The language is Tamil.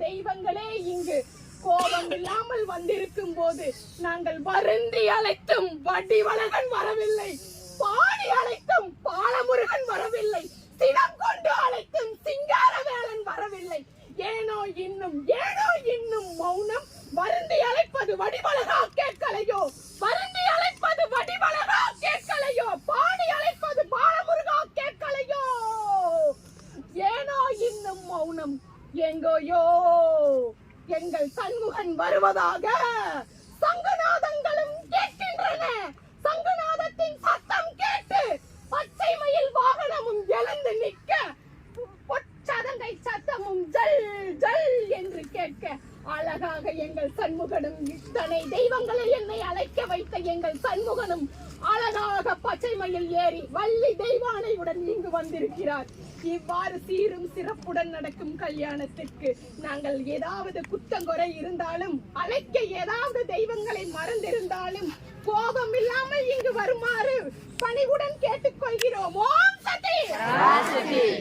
தெய்வங்களே இங்கு கோபம் இல்லாமல் வந்திருக்கும் போது நாங்கள் வருந்தி அழைத்தும் வடிவழகன் வரவில்லை, பாடி அழைத்தும் பாலமுருகன் வரவில்லை, சினம் கொண்டு அழைத்தும் சிங்காரவேலன் வரவில்லை. ஏனோ இன்னும் மௌனம். வருந்தி அழைப்பது வடிவழகா கேட்கலையோ, வருந்தி அழைப்பது வடிவழகா கேட்கலையோ, பாடி அழைப்பது பாலமுருகா கேட்கலையோ. ஏனோ இன்னும் மௌனம். எங்கோயோ எங்கள் சண்முகன் வருவதாக சங்குநாதங்களும் கேட்கின்றன. சங்குநாதத்தின் சத்தம் கேட்டு பச்சை மயில் வாகனமும் எழுந்து நிற்க, பொற்சதங்கை சத்தமும் ஜல் ஜல் என்று கேட்க, அழகாக எங்கள் சண்முகனும், இத்தனை தெய்வங்களை என்னை அழைக்க வைத்த எங்கள் சண்முகனும் அழகாக பச்சை மயில் ஏறி வள்ளி தெய்வானையுடன் இங்கு வந்திருக்கிறார். இவ்வாறு சீரும் சிறப்புடன் நடக்கும் கல்யாணத்திற்கு நாங்கள் ஏதாவது குற்றங்குறை இருந்தாலும், அழைக்க ஏதாவது தெய்வங்களை மறந்திருந்தாலும் கோபம் இல்லாமல் இங்கு வருமாறு பணிவுடன்